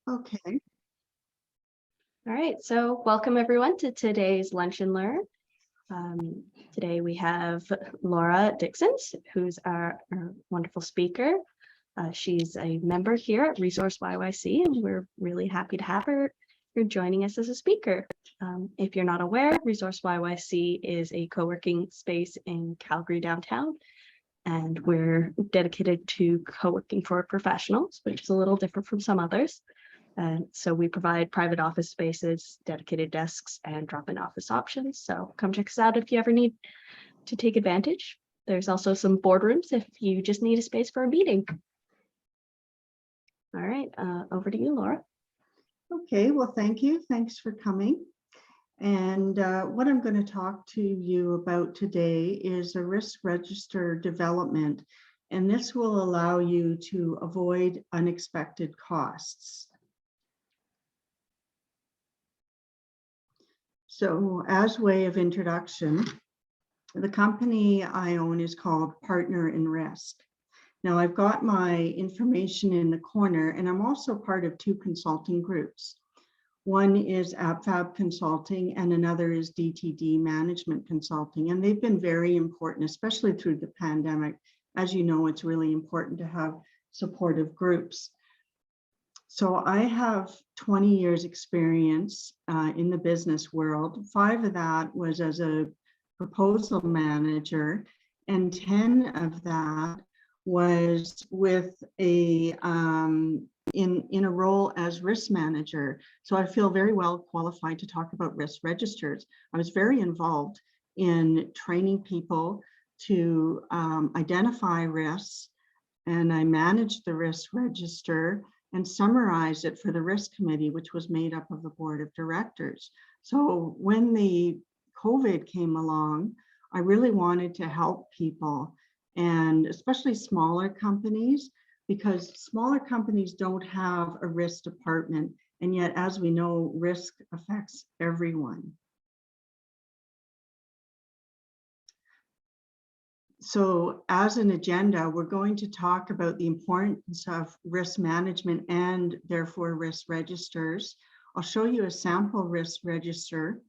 Okay. All right, so welcome everyone to today's Lunch and Learn. Today we have Laura Dixon, who's our wonderful speaker. She's a member here at Resource YYC, and we're really happy to have her here joining us as a speaker. If you're not aware, Resource YYC is a co-working space in Calgary downtown, and we're dedicated to co-working for professionals, which is a little different from some others. And so we provide private office spaces, dedicated desks, and drop-in office options. So come check us out if you ever need to take advantage. There's also some boardrooms if you just need a space for a meeting. All right, over to you, Laura. Okay, well, thank you. Thanks for coming. And what I'm going to talk to you about today is a risk register development, and this will allow you to avoid unexpected costs. So as way of introduction, the company I own is called Partner in Risk. Now I've got my information in the corner, and I'm also part of two consulting groups. One is AbFab Consulting and another is DTD Management Consulting. And they've been very important, especially through the pandemic. As you know, it's really important to have supportive groups. So I have 20 years experience in the business world. 5 of that was as a proposal manager, and 10 of that was with a in a role as risk manager. So I feel very well qualified to talk about risk registers. I was very involved in training people to identify risks, and I managed the risk register and summarized it for the risk committee, which was made up of the board of directors. So when the COVID came along, I really wanted to help people, and especially smaller companies, because smaller companies don't have a risk department. And yet, as we know, risk affects everyone. So as an agenda, we're going to talk about the importance of risk management and therefore risk registers. I'll show you a sample risk register,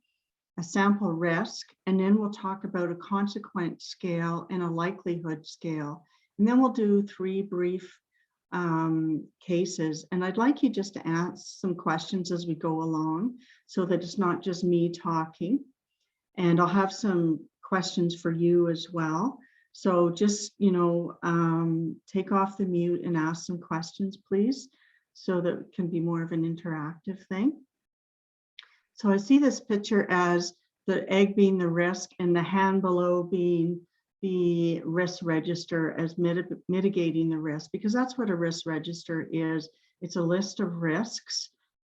a sample risk, and then we'll talk about a consequence scale and a likelihood scale. And then we'll do 3 brief cases. And I'd like you just to ask some questions as we go along so that it's not just me talking. And I'll have some questions for you as well. So just, take off the mute and ask some questions, please, so that it can be more of an interactive thing. So I see this picture as the egg being the risk and the hand below being the risk register as mitigating the risk, because that's what a risk register is. It's a list of risks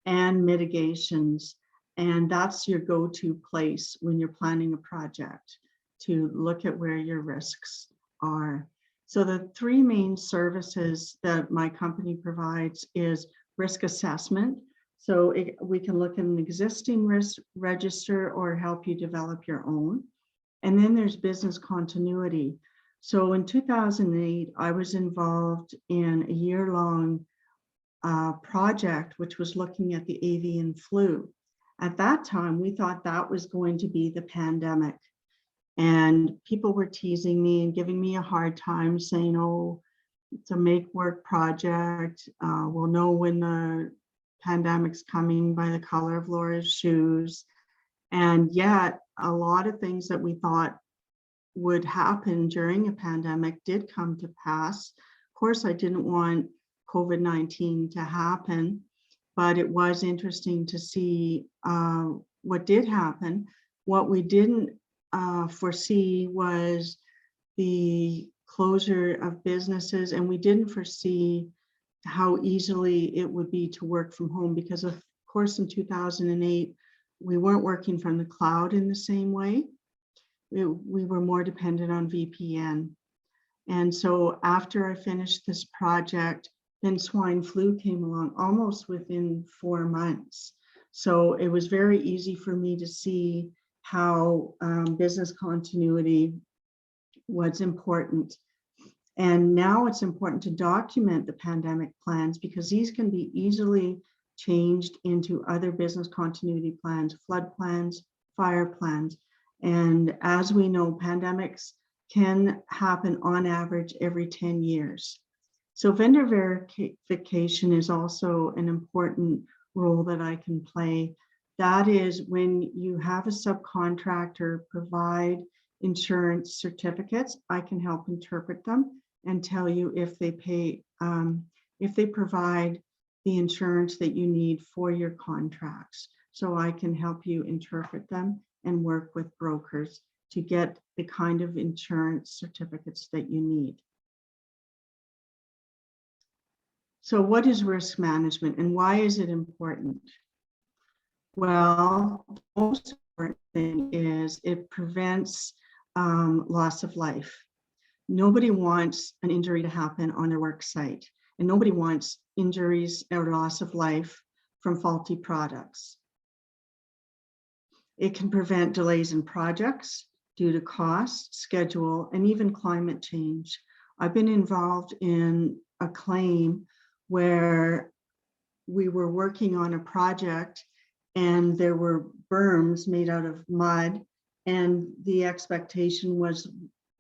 and mitigations, and that's your go-to place when you're planning a project, to look at where your risks are. So the 3 main services that my company provides is risk assessment. So we can look at an existing risk register or help you develop your own. And then there's business continuity. So in 2008, I was involved in a year-long project, which was looking at the avian flu. At that time, we thought that was going to be the pandemic. And people were teasing me and giving me a hard time, saying, oh, it's a make-work project. We'll know when the pandemic's coming by the color of Laura's shoes. And yet, a lot of things that we thought would happen during a pandemic did come to pass. Of course, I didn't want COVID-19 to happen, but it was interesting to see what did happen. What we didn't foresee was the closure of businesses, and we didn't foresee how easily it would be to work from home, because of course in 2008 we weren't working from the cloud in the same way. We were more dependent on VPN. And so after I finished this project, then swine flu came along almost within 4 months. So it was very easy for me to see how business continuity was important. And now it's important to document the pandemic plans, because these can be easily changed into other business continuity plans, flood plans, fire plans. And as we know, pandemics can happen on average every 10 years. So vendor verification is also an important role that I can play. That is when you have a subcontractor provide insurance certificates, I can help interpret them and tell you if they provide the insurance that you need for your contracts. So I can help you interpret them and work with brokers to get the kind of insurance certificates that you need. So what is risk management and why is it important? Well, the most important thing is it prevents loss of life. Nobody wants an injury to happen on their work site, and nobody wants injuries or loss of life from faulty products. It can prevent delays in projects due to cost, schedule, and even climate change. I've been involved in a claim where we were working on a project and there were berms made out of mud, and the expectation was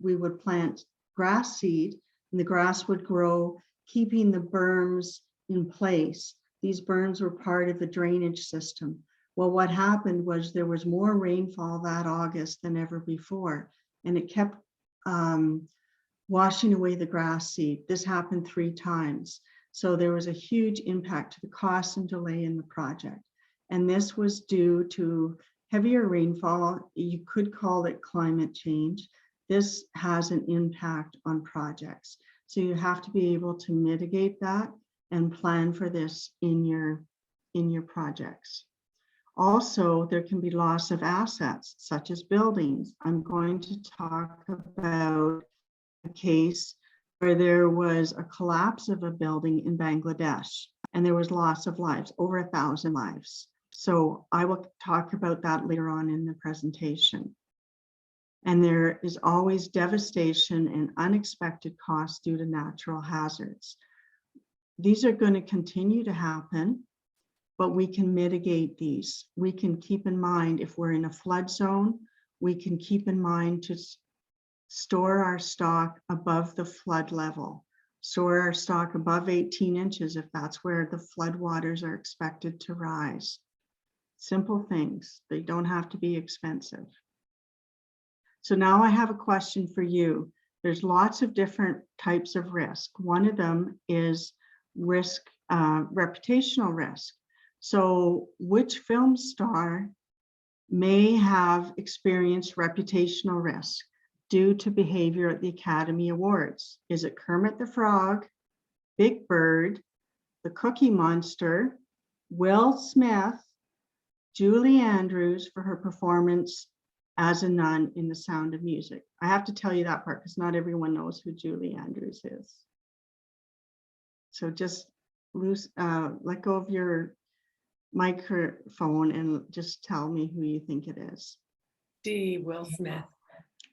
we would plant grass seed and the grass would grow, keeping the berms in place. These berms were part of the drainage system. Well, what happened was there was more rainfall that August than ever before, and it kept washing away the grass seed. This happened 3 times. So there was a huge impact to the cost and delay in the project. And this was due to heavier rainfall. You could call it climate change. This has an impact on projects. So you have to be able to mitigate that and plan for this in your projects. Also, there can be loss of assets, such as buildings. I'm going to talk about a case where there was a collapse of a building in Bangladesh, and there was loss of lives, over 1,000 lives. So I will talk about that later on in the presentation. And there is always devastation and unexpected costs due to natural hazards. These are going to continue to happen, but we can mitigate these. We can keep in mind if we're in a flood zone, we can keep in mind to store our stock above the flood level, store our stock above 18 inches if that's where the flood waters are expected to rise. Simple things, they don't have to be expensive. So now I have a question for you. There's lots of different types of risk. One of them is risk, reputational risk. So which film star may have experienced reputational risk due to behavior at the Academy Awards? Is it Kermit the Frog, Big Bird, the Cookie Monster, Will Smith, Julie Andrews for her performance as a nun in The Sound of Music? I have to tell you that part because not everyone knows who Julie Andrews is. So just let go of your microphone and just tell me who you think it is. D. Will Smith.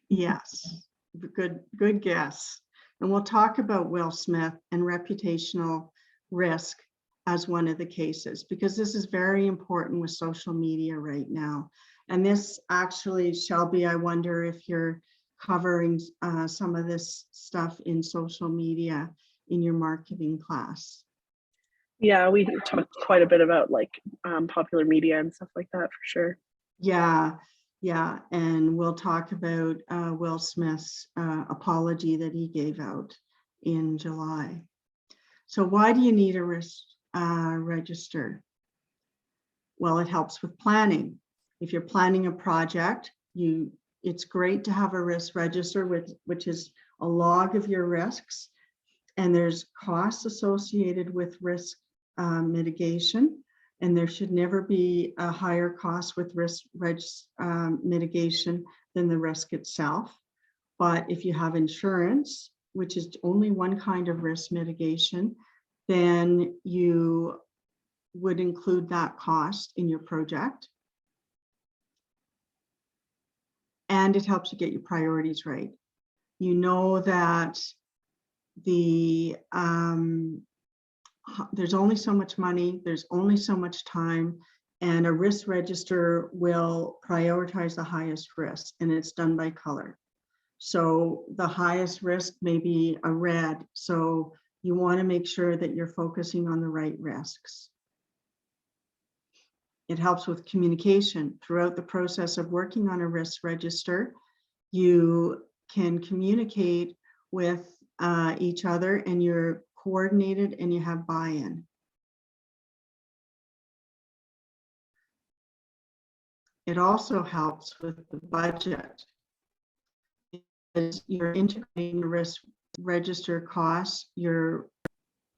Yes, good guess. And we'll talk about Will Smith and reputational risk as one of the cases, because this is very important with social media right now. And this actually, Shelby, I wonder if you're covering some of this stuff in social media in your marketing class. Yeah, we talked quite a bit about like popular media and stuff like that for sure. Yeah, and we'll talk about Will Smith's apology that he gave out in July. So why do you need a risk register? Well, it helps with planning. If you're planning a project, it's great to have a risk register, which is a log of your risks, and there's costs associated with risk mitigation, and there should never be a higher cost with risk mitigation than the risk itself. But if you have insurance, which is only one kind of risk mitigation, then you would include that cost in your project. And it helps you get your priorities right. You know that the there's only so much money, there's only so much time, and a risk register will prioritize the highest risk, and it's done by color. So the highest risk may be a red. So you want to make sure that you're focusing on the right risks. It helps with communication. Throughout the process of working on a risk register, you can communicate with each other, and you're coordinated and you have buy-in. It also helps with the budget, because you're integrating the risk register costs. You're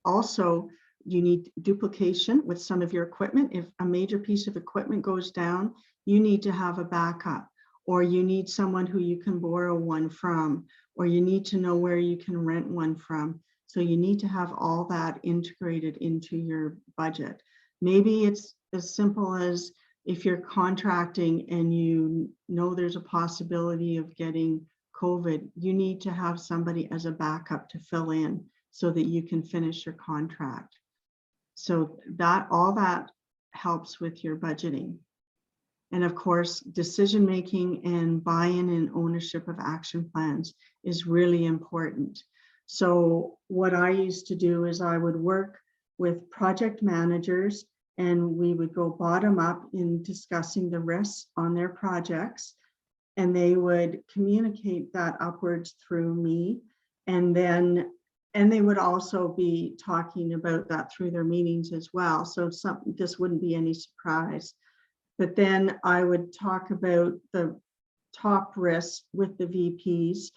also, you need duplication with some of your equipment. If a major piece of equipment goes down, you need to have a backup, or you need someone who you can borrow one from, or you need to know where you can rent one from. So you need to have all that integrated into your budget. Maybe it's as simple as, if you're contracting and you know there's a possibility of getting COVID, you need to have somebody as a backup to fill in so that you can finish your contract. So that, all that helps with your budgeting. And of course, decision-making and buy-in and ownership of action plans is really important. So what I used to do is I would work with project managers, and we would go bottom up in discussing the risks on their projects, and they would communicate that upwards through me. And they would also be talking about that through their meetings as well. So this wouldn't be any surprise. But then I would talk about the top risks with the VPs,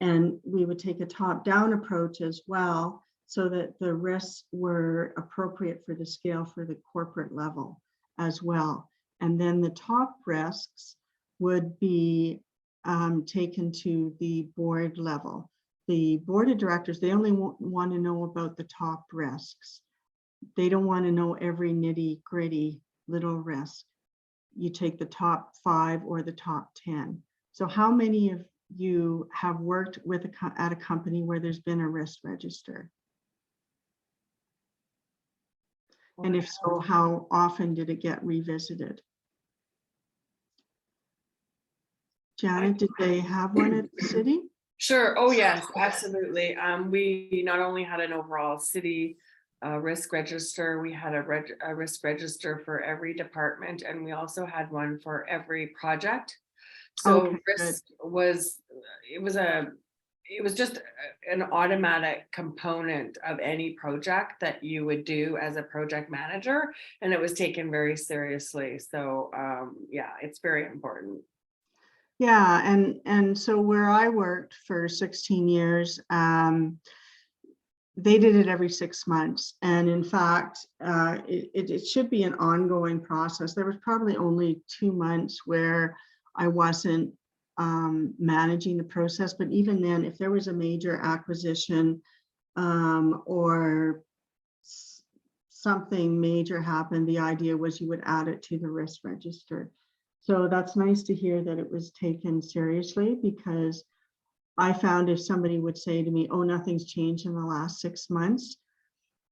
and we would take a top-down approach as well, so that the risks were appropriate for the scale for the corporate level as well. And then the top risks would be taken to the board level. The board of directors, they only want to know about the top risks. They don't want to know every nitty-gritty little risk. You take the top 5 or the top 10. So how many of you have worked with at a company where there's been a risk register? And if so, how often did it get revisited? Janet, did they have one at the city? Sure. Oh, yes, absolutely. We not only had an overall city risk register, we had a risk register for every department, and we also had one for every project. So Okay, risk was, it was just an automatic component of any project that you would do as a project manager, and it was taken very seriously. So yeah, it's very important. Yeah, and so where I worked for 16 years, they did it every 6 months. And in fact, it should be an ongoing process. There was probably only 2 months where I wasn't managing the process. But even then, if there was a major acquisition or something major happened, the idea was you would add it to the risk register. So that's nice to hear that it was taken seriously, because I found if somebody would say to me, oh, nothing's changed in the last 6 months,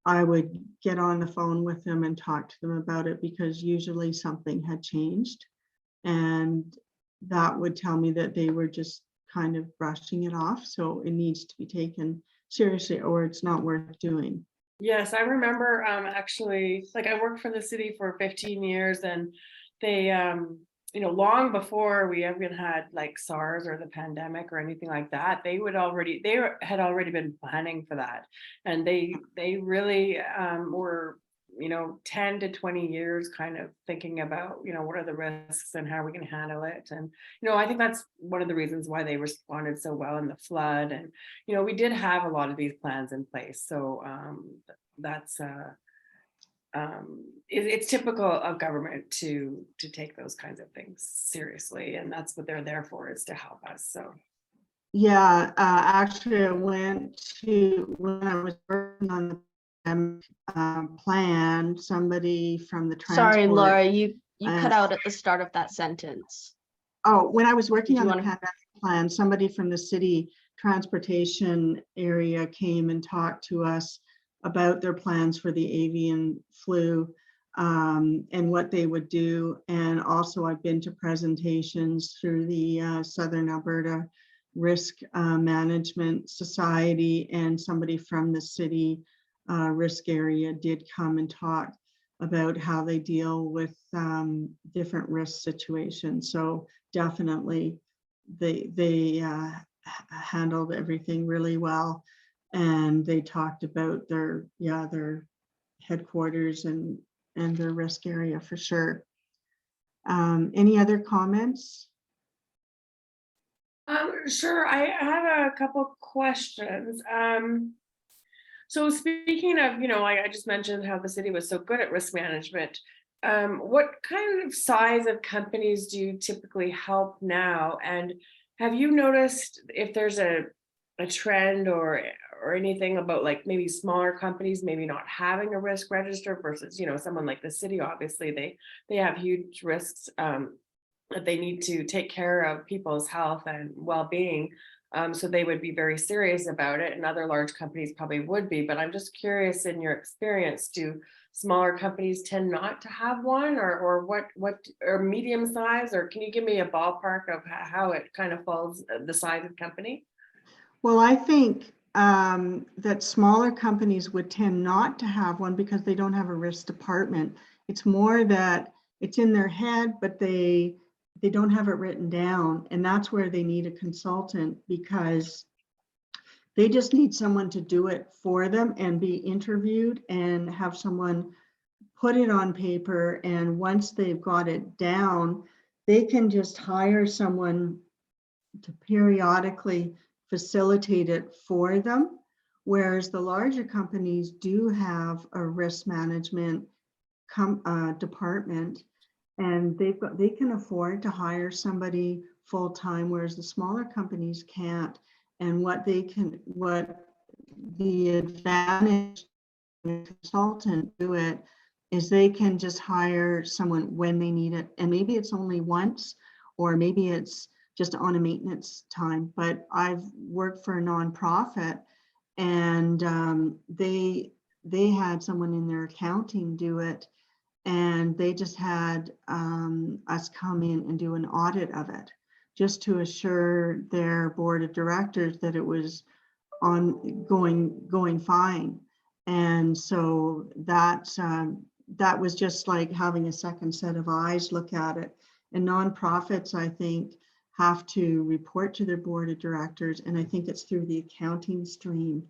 I would get on the phone with them and talk to them about it, because usually something had changed. And that would tell me that they were just kind of brushing it off. So it needs to be taken seriously, or it's not worth doing. Yes, I remember actually, like, I worked for the city for 15 years, and they you know, long before we even had like SARS or the pandemic or anything like that, they had already been planning for that. And they really were, you know, 10 to 20 years kind of thinking about, you know, what are the risks and how are we going to handle it. And, you know, I think that's one of the reasons why they responded so well in the flood. And, you know, we did have a lot of these plans in place. So that's it's typical of government to take those kinds of things seriously, and that's what they're there for, is to help us. So yeah, actually I went to, when I was working on the plan, somebody from the transport. Sorry, Laura, you cut out at the start of that sentence. Oh, when I was working on the wanna... pandemic plan, somebody from the city transportation area came and talked to us about their plans for the avian flu and what they would do. And also I've been to presentations through the Southern Alberta Risk Management Society, and somebody from the city risk area did come and talk about how they deal with different risk situations. So definitely they handled everything really well, and they talked about their headquarters and their risk area for sure. Any other comments? Sure, I have a couple questions. So speaking of, I just mentioned how the city was so good at risk management. What kind of size of companies do you typically help now? And have you noticed if there's a trend or anything about like maybe smaller companies maybe not having a risk register versus, someone like the city? Obviously they have huge risks that they need to take care of people's health and well-being. So they would be very serious about it, and other large companies probably would be. But I'm just curious, in your experience, do smaller companies tend not to have one, or what or medium size, or can you give me a ballpark of how it kind of falls the size of company? Well, I think that smaller companies would tend not to have one because they don't have a risk department. It's more that it's in their head, but they don't have it written down. And that's where they need a consultant, because they just need someone to do it for them and be interviewed and have someone put it on paper. And once they've got it down, they can just hire someone to periodically facilitate it for them. Whereas the larger companies do have a risk management department, and they can afford to hire somebody full-time, whereas the smaller companies can't. And what the advantage of a consultant do it is they can just hire someone when they need it, and maybe it's only once, or maybe it's just on a maintenance time. But I've worked for a nonprofit, and they had someone in their accounting do it, and they just had us come in and do an audit of it, just to assure their board of directors that it was going fine. And so that was just like having a second set of eyes look at it. And nonprofits, I think, have to report to their board of directors, and I think it's through the accounting stream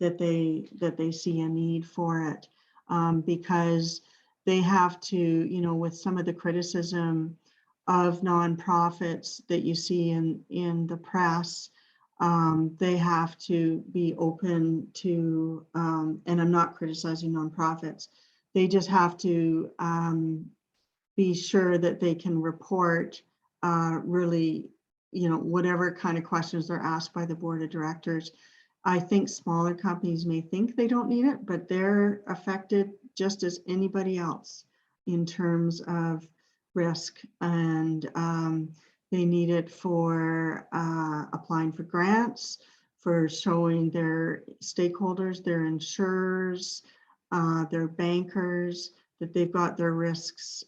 that they see a need for it, because they have to, with some of the criticism of nonprofits that you see in the press, they have to be open to, and I'm not criticizing nonprofits, they just have to be sure that they can report really, whatever kind of questions they're asked by the board of directors. I think smaller companies may think they don't need it, but they're affected just as anybody else in terms of risk, and they need it for applying for grants, for showing their stakeholders, their insurers, their bankers, that they've got their risks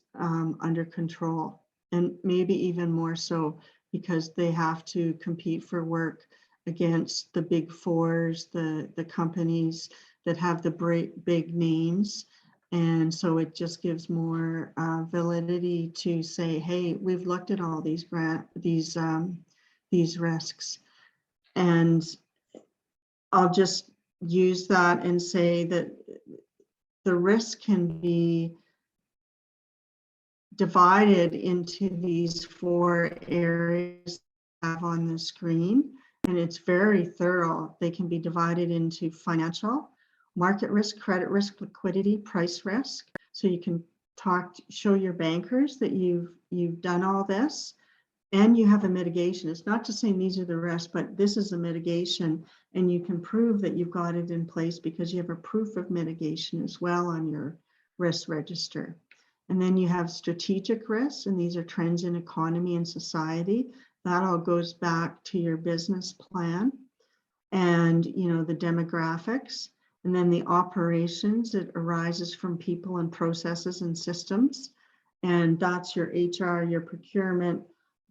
under control, and maybe even more so because they have to compete for work against the big fours, the companies that have the big names. And so it just gives more validity to say, hey, we've looked at all these risks. And I'll just use that and say that the risk can be divided into these 4 areas I have on the screen, and it's very thorough. They can be divided into financial, market risk, credit risk, liquidity, price risk. So you can show your bankers that you've done all this, and you have a mitigation. It's not just saying these are the risks, but this is a mitigation, and you can prove that you've got it in place because you have a proof of mitigation as well on your risk register. And then you have strategic risks, and these are trends in economy and society. That all goes back to your business plan and, the demographics. And then the operations, it arises from people and processes and systems. And that's your HR, your procurement,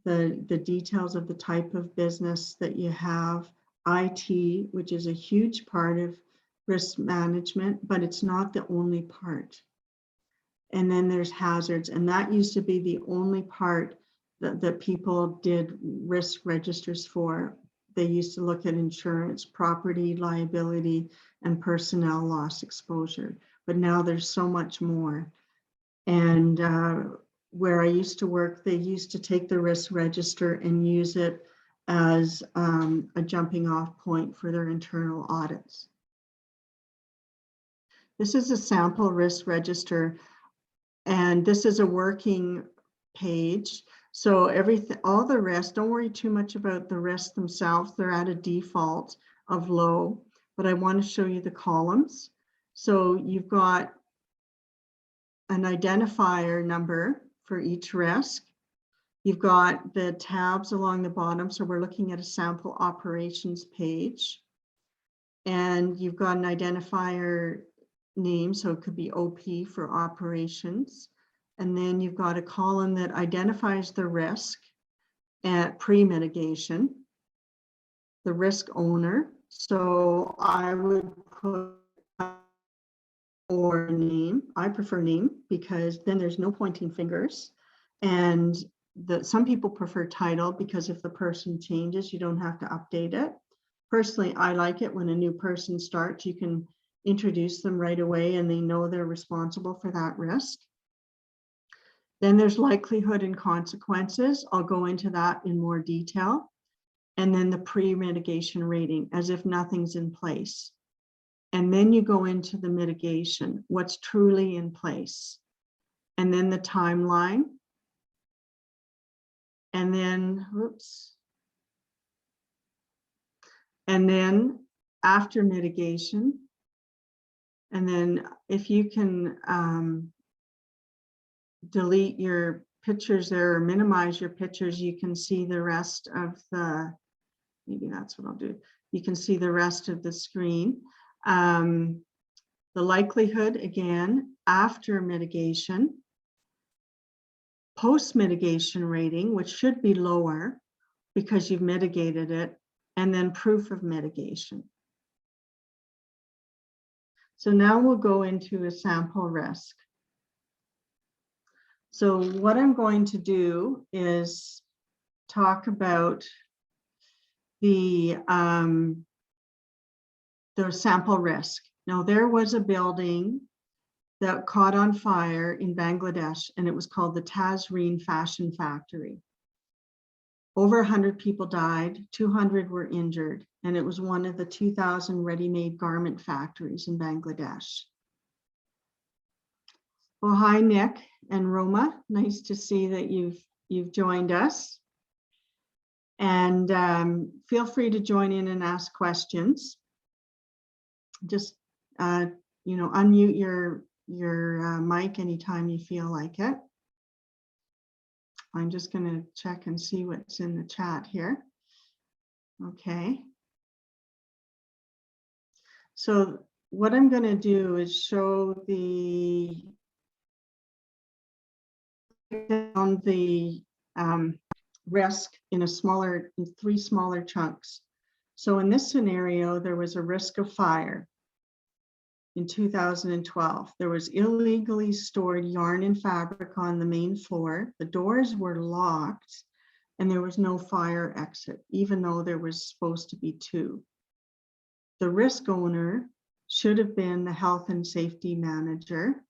the details of the type of business that you have, IT, which is a huge part of risk management, but it's not the only part. And then there's hazards, and that used to be the only part that people did risk registers for. They used to look at insurance, property, liability, and personnel loss exposure. But now there's so much more. And where I used to work, they used to take the risk register and use it as a jumping off point for their internal audits. This is a sample risk register, and this is a working page. So everything, all the rest, don't worry too much about the rest themselves. They're at a default of low, but I want to show you the columns. So you've got an identifier number for each risk. You've got the tabs along the bottom. So we're looking at a sample operations page. And you've got an identifier name. So it could be OP for operations. And then you've got a column that identifies the risk at pre-mitigation, the risk owner. So I would put or name. I prefer name because then there's no pointing fingers. And some people prefer title because if the person changes, you don't have to update it. Personally, I like it when a new person starts, you can introduce them right away and they know they're responsible for that risk. Then there's likelihood and consequences. I'll go into that in more detail. And then the pre-mitigation rating, as if nothing's in place. And then you go into the mitigation, what's truly in place. And then the timeline. And then, oops. And then after mitigation. And then if you can delete your pictures there or minimize your pictures, you can see the rest of the, maybe that's what I'll do. You can see the rest of the screen. The likelihood, again, after mitigation, post-mitigation rating, which should be lower because you've mitigated it, and then proof of mitigation. So now we'll go into a sample risk. So what I'm going to do is talk about the sample risk. Now, there was a building that caught on fire in Bangladesh, and it was called the Tazreen Fashion Factory. Over 100 people died, 200 were injured, and it was one of the 2,000 ready-made garment factories in Bangladesh. Well, hi, Nick and Roma. Nice to see that you've joined us. And feel free to join in and ask questions. Just unmute your mic anytime you feel like it. I'm just going to check and see what's in the chat here. Okay. So what I'm going to do is show the risk in three smaller chunks. So in this scenario, there was a risk of fire. In 2012, there was illegally stored yarn and fabric on the main floor. The doors were locked and there was no fire exit, even though there was supposed to be two. The risk owner should have been the health and safety manager.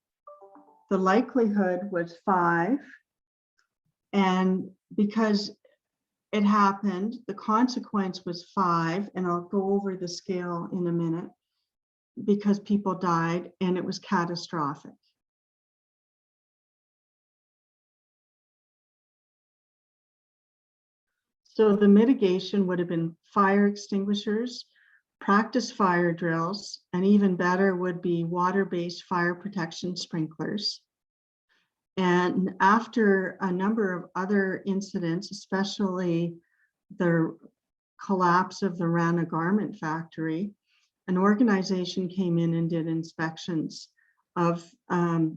The likelihood was 5. And because it happened, the consequence was 5, and I'll go over the scale in a minute, because people died and it was catastrophic. So the mitigation would have been fire extinguishers, practice fire drills, and even better would be water-based fire protection sprinklers. And after a number of other incidents, especially the collapse of the Rana garment factory, an organization came in and did inspections of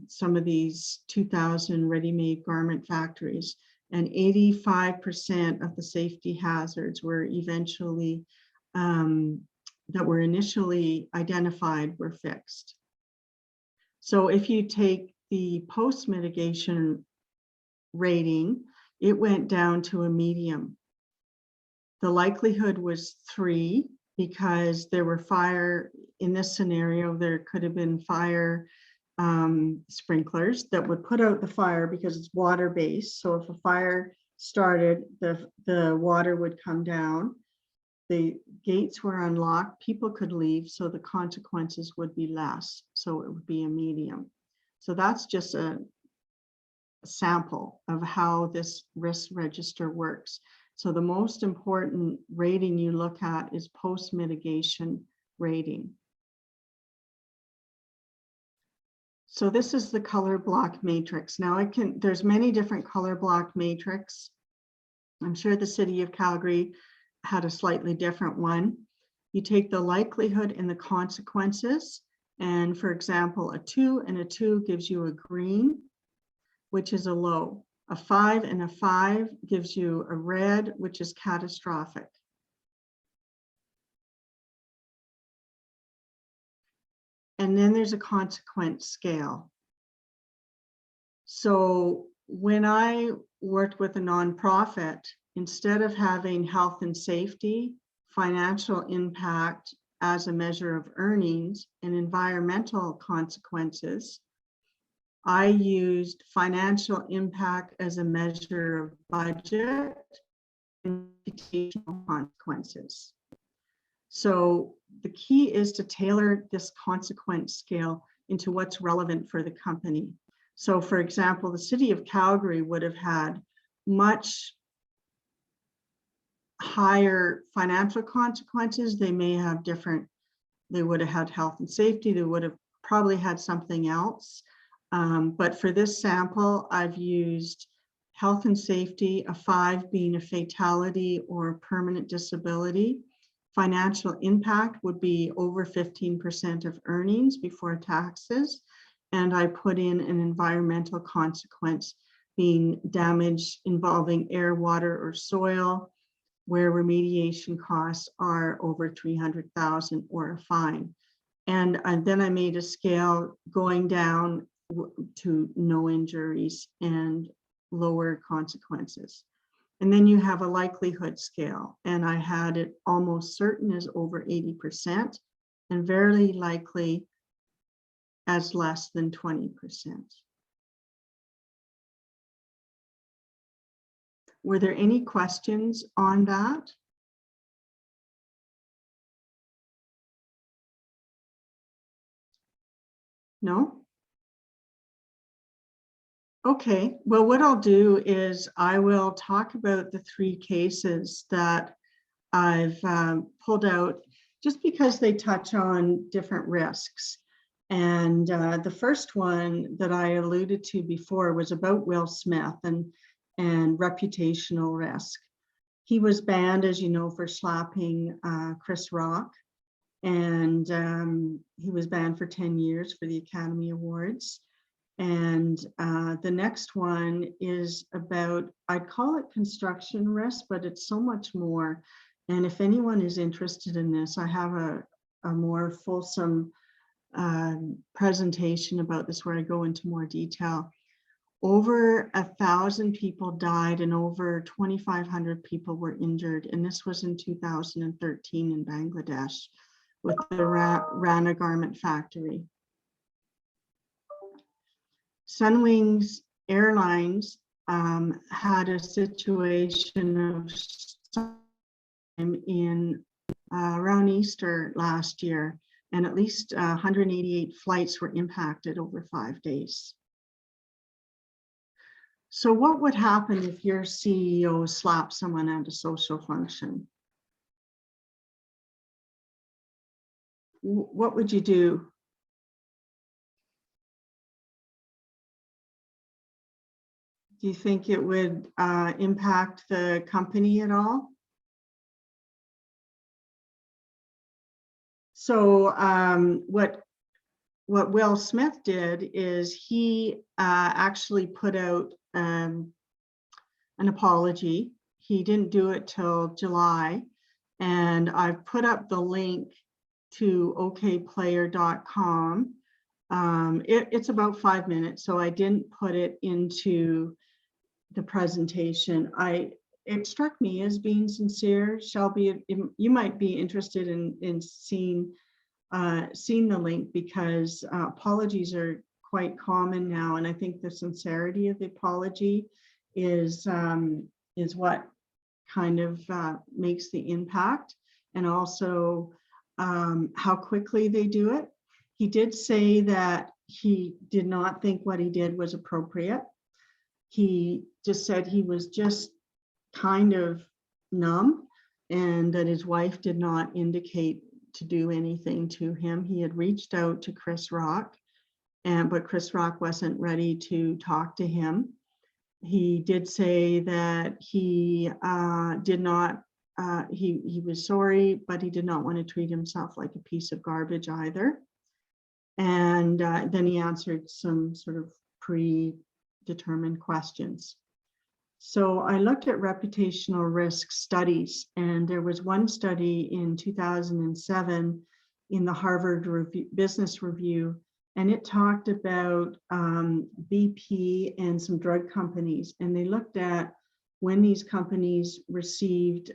some of these 2,000 ready-made garment factories, and 85% of the safety hazards were eventually, that were initially identified, were fixed. So if you take the post-mitigation rating, it went down to a medium. The likelihood was 3, because there were fire, in this scenario, there could have been fire sprinklers that would put out the fire because it's water-based. So if a fire started, the water would come down, the gates were unlocked, people could leave, so the consequences would be less. So it would be a medium. So that's just a sample of how this risk register works. So the most important rating you look at is post-mitigation rating. So this is the color block matrix. Now there's many different color block matrix. I'm sure the city of Calgary had a slightly different one. You take the likelihood and the consequences. And for example, a 2 and a 2 gives you a green, which is a low. A 5 and a 5 gives you a red, which is catastrophic. And then there's a consequence scale. So when I worked with a nonprofit, instead of having health and safety, financial impact as a measure of earnings, and environmental consequences, I used financial impact as a measure of budget and reputational consequences. So the key is to tailor this consequence scale into what's relevant for the company. So for example, the city of Calgary would have had much higher financial consequences. They may have different, they would have had health and safety, they would have probably had something else. But for this sample, I've used health and safety, a 5 being a fatality or permanent disability. Financial impact would be over 15% of earnings before taxes. And I put in an environmental consequence being damage involving air, water, or soil, where remediation costs are over 300,000 or a fine. And then I made a scale going down to no injuries and lower consequences. And then you have a likelihood scale, and I had it almost certain as over 80% and very likely as less than 20%. Were there any questions on that? No? Okay, well, what I'll do is I will talk about the 3 cases that I've pulled out just because they touch on different risks. And the first one that I alluded to before was about Will Smith and reputational risk. He was banned, as you know, for slapping Chris Rock. And he was banned for 10 years for the Academy Awards. And the next one is about, I'd call it construction risk, but it's so much more. And if anyone is interested in this, I have a more fulsome presentation about this where I go into more detail. Over 1,000 people died and over 2,500 people were injured. And this was in 2013 in Bangladesh with the Rana garment factory. Sunwings Airlines had a situation of time in around Easter last year, and at least 188 flights were impacted over 5 days. So what would happen if your CEO slapped someone at a social function? What would you do? Do you think it would impact the company at all? So what Will Smith did is he actually put out an apology. He didn't do it till July, and I've put up the link to okplayer.com. It's about 5 minutes, so I didn't put it into the presentation. It struck me as being sincere. Shelby, you might be interested in seeing the link, because apologies are quite common now, and I think the sincerity of the apology is what kind of makes the impact, and also how quickly they do it. He did say that he did not think what he did was appropriate. He just said he was just kind of numb, and that his wife did not indicate to do anything to him. He had reached out to Chris Rock, but Chris Rock wasn't ready to talk to him. He did say that he did not, he was sorry, but he did not want to treat himself like a piece of garbage either. And then he answered some sort of predetermined questions. So I looked at reputational risk studies, and there was one study in 2007 in the Harvard Business Review, and it talked about BP and some drug companies, and they looked at when these companies received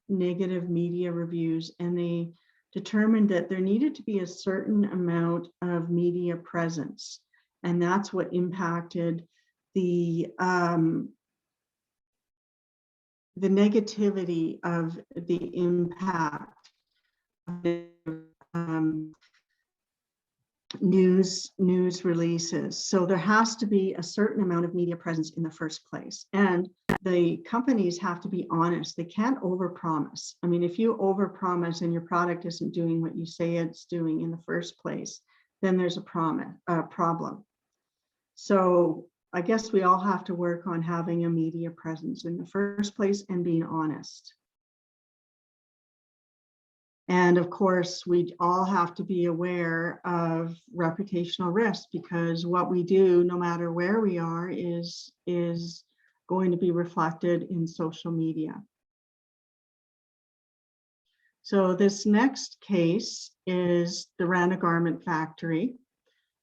negative media reviews, and they determined that there needed to be a certain amount of media presence, and that's what impacted the negativity of the impact of news releases. So there has to be a certain amount of media presence in the first place, and the companies have to be honest. They can't overpromise. I mean, if you overpromise and your product isn't doing what you say it's doing in the first place, then there's a problem. So I guess we all have to work on having a media presence in the first place and being honest. And of course, we all have to be aware of reputational risk, because what we do, no matter where we are, is going to be reflected in social media. So this next case is the Rana Garment Factory.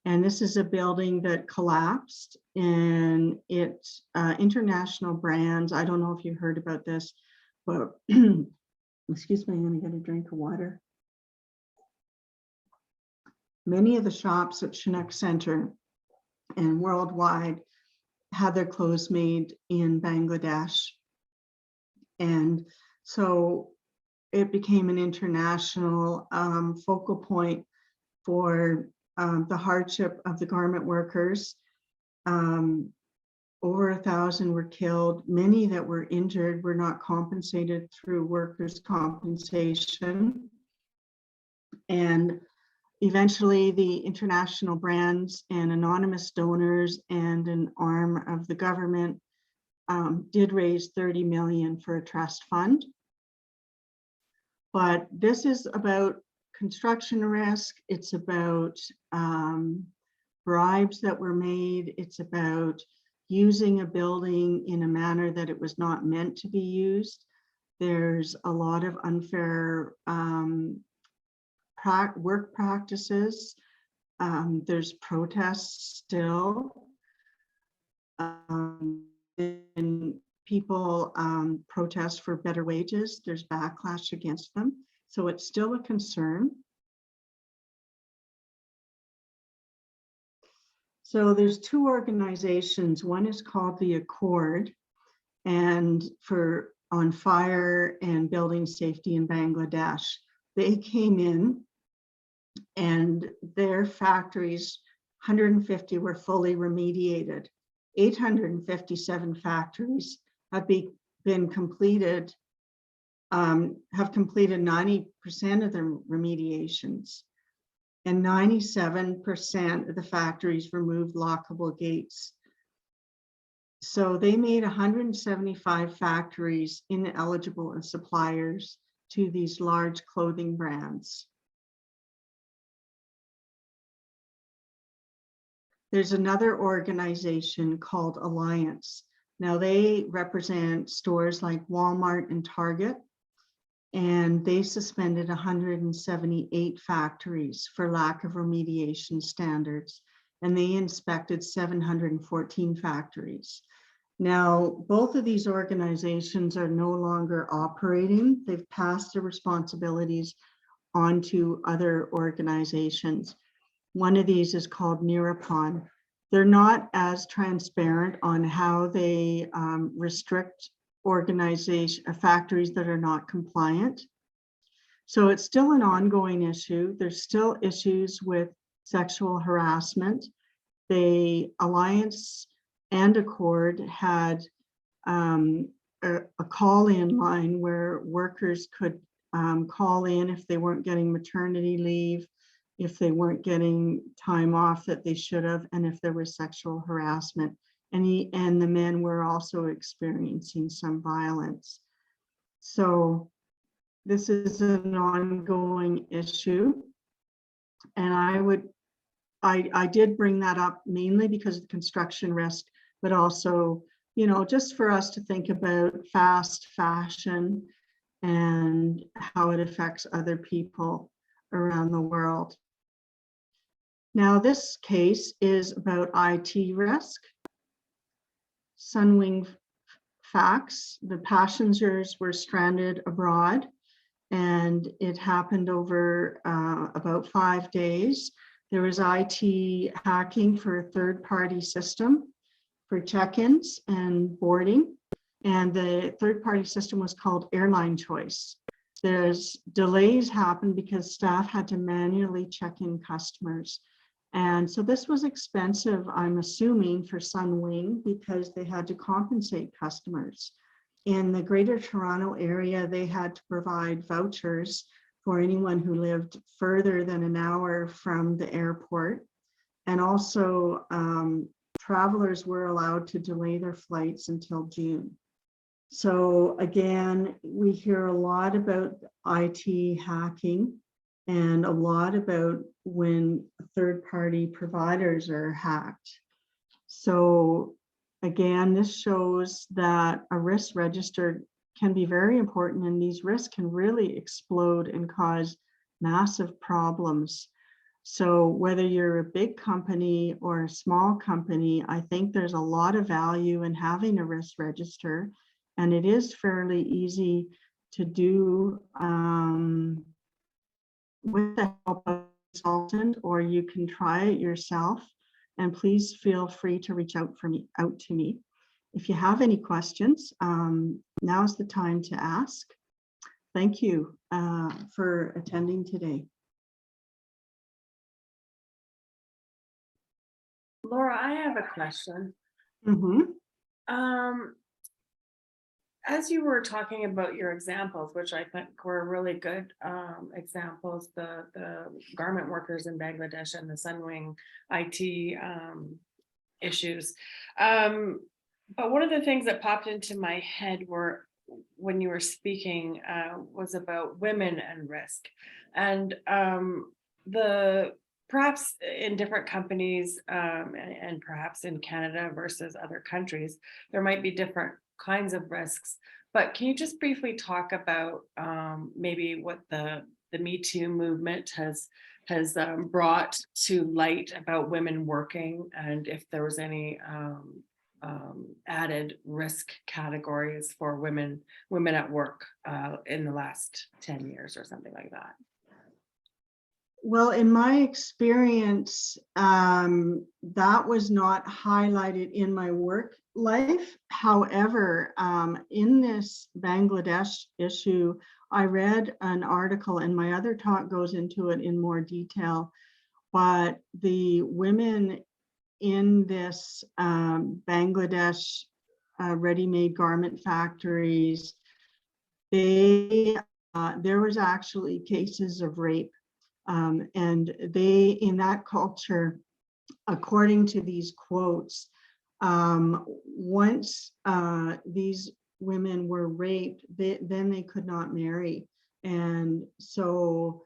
And this is a building that collapsed, and it's international brands. I don't know if you heard about this, but excuse me, I'm going to get a drink of water. Many of the shops at Chinook Center and worldwide had their clothes made in Bangladesh. And so it became an international focal point for the hardship of the garment workers. Over 1,000 were killed. Many that were injured were not compensated through workers' compensation. And eventually the international brands and anonymous donors and an arm of the government did raise 30 million for a trust fund. But this is about construction risk. It's about bribes that were made. It's about using a building in a manner that it was not meant to be used. There's a lot of unfair work practices. There's protests still. And people protest for better wages. There's backlash against them. So it's still a concern. So there's two organizations. One is called the Accord, and on fire and building safety in Bangladesh. They came in, and their factories, 150 were fully remediated. 857 factories have been completed, have completed 90% of their remediations. And 97% of the factories removed lockable gates. So they made 175 factories ineligible as suppliers to these large clothing brands. There's another organization called Alliance. Now they represent stores like Walmart and Target, and they suspended 178 factories for lack of remediation standards, and they inspected 714 factories. Now, both of these organizations are no longer operating. They've passed their responsibilities on to other organizations. One of these is called Nearupon. They're not as transparent on how they restrict factories that are not compliant. So it's still an ongoing issue. There's still issues with sexual harassment. The Alliance and Accord had a call-in line where workers could call in if they weren't getting maternity leave, if they weren't getting time off that they should have, and if there was sexual harassment. And the men were also experiencing some violence. So this is an ongoing issue. And I did bring that up mainly because of the construction risk, but also, you know, just for us to think about fast fashion and how it affects other people around the world. Now, this case is about IT risk. Sunwing facts, the passengers were stranded abroad, and it happened over about 5 days. There was IT hacking for a third-party system for check-ins and boarding, and the third-party system was called Airline Choice. There's delays happened because staff had to manually check in customers. And so this was expensive, I'm assuming, for Sunwing because they had to compensate customers. In the Greater Toronto area, they had to provide vouchers for anyone who lived further than an hour from the airport. And also, travelers were allowed to delay their flights until June. So again, we hear a lot about IT hacking and a lot about when third-party providers are hacked. So again, this shows that a risk register can be very important, and these risks can really explode and cause massive problems. So whether you're a big company or a small company, I think there's a lot of value in having a risk register, and it is fairly easy to do with the help of a consultant, or you can try it yourself. And please feel free to reach out to me. If you have any questions, now's the time to ask. Thank you for attending today. Laura, I have a question. Mm-hmm. As you were talking about your examples, which I think were really good examples, the garment workers in Bangladesh and the Sunwing IT issues. But one of the things that popped into my head were when you were speaking was about women and risk, and perhaps in different companies and perhaps in Canada versus other countries, there might be different kinds of risks. But can you just briefly talk about maybe what the Me Too movement has brought to light about women working, and if there was any added risk categories for women at work in the last 10 years or something like that? Well, in my experience, that was not highlighted in my work life. However, in this Bangladesh issue, I read an article, and my other talk goes into it in more detail, but the women in this Bangladesh ready-made garment factories, there was actually cases of rape. And they, in that culture, according to these quotes, once these women were raped, then they could not marry. And so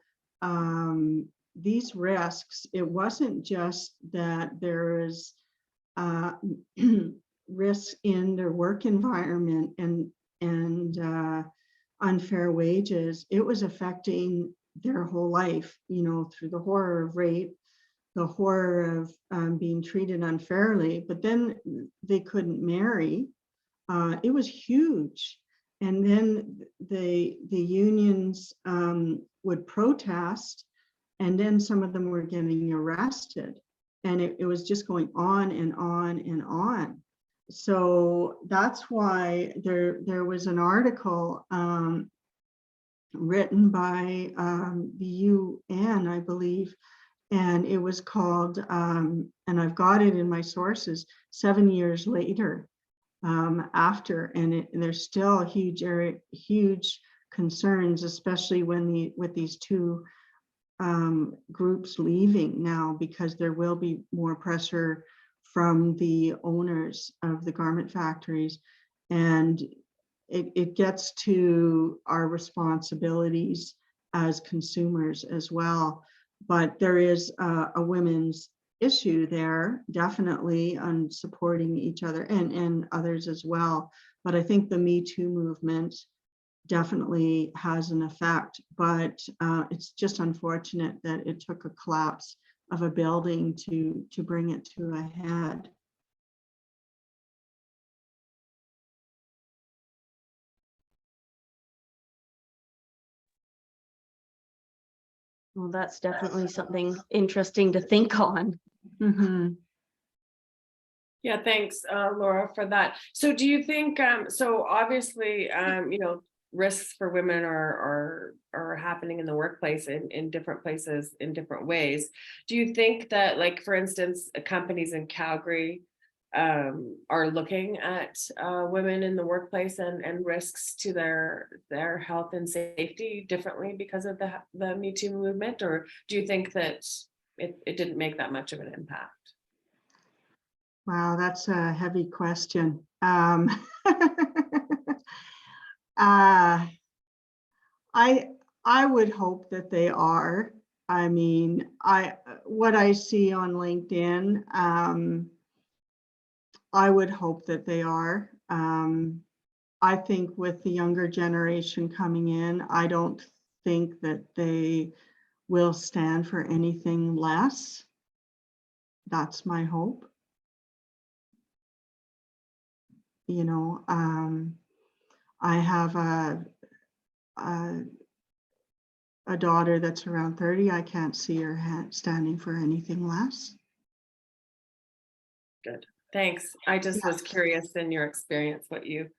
these risks, it wasn't just that there is risks in their work environment and unfair wages. It was affecting their whole life, you know, through the horror of rape, the horror of being treated unfairly, but then they couldn't marry. It was huge. And then the unions would protest, and then some of them were getting arrested. And it was just going on and on and on. So that's why there was an article written by the UN, I believe, and it was called, and I've got it in my sources, 7 years later, after, and there's still huge concerns, especially when with these two groups leaving now, because there will be more pressure from the owners of the garment factories, and it gets to our responsibilities as consumers as well. But there is a women's issue there, definitely, on supporting each other and others as well. But I think the Me Too movement definitely has an effect, but it's just unfortunate that it took a collapse of a building to bring it to a head. Well, that's definitely something interesting to think on. Mm-hmm. Yeah, thanks, Laura, for that. So do you think, so obviously, you know, risks for women are happening in the workplace in different places in different ways. Do you think that, like, for instance, companies in Calgary are looking at women in the workplace and risks to their health and safety differently because of the Me Too movement? Or do you think that it didn't make that much of an impact? Wow, that's a heavy question. I would hope that they are. I mean, what I see on LinkedIn, I would hope that they are. I think with the younger generation coming in, I don't think that they will stand for anything less. That's my hope. You know, I have a daughter that's around 30. I can't see her standing for anything less. Good, thanks. I just was curious in your experience what you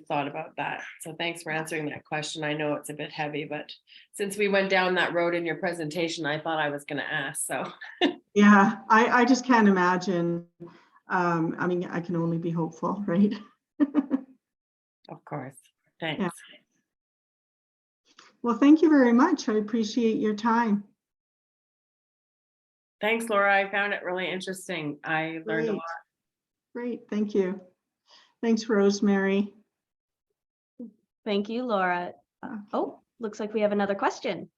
thought about that. So thanks for answering that question. I know it's a bit heavy, but since we went down that road in your presentation, I thought I was going to ask. So yeah, I just can't imagine. I mean, I can only be hopeful, right? of course, thanks. Yeah. Well, thank you very much. I appreciate your time. Thanks, Laura. I found it really interesting. I learned a lot. Great, thank you. Thanks, Rosemary. Thank you, Laura. Oh, looks like we have another question.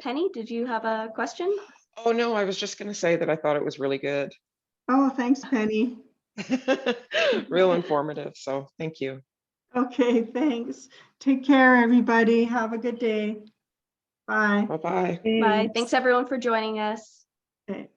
Penny, did you have a question? Oh, no, I was just going to say that I thought it was really good. Oh, thanks, Penny. Real informative. So thank you. Okay, thanks. Take care, everybody. Have a good day. Bye. Bye-bye. Bye. Thanks everyone for joining us. Okay.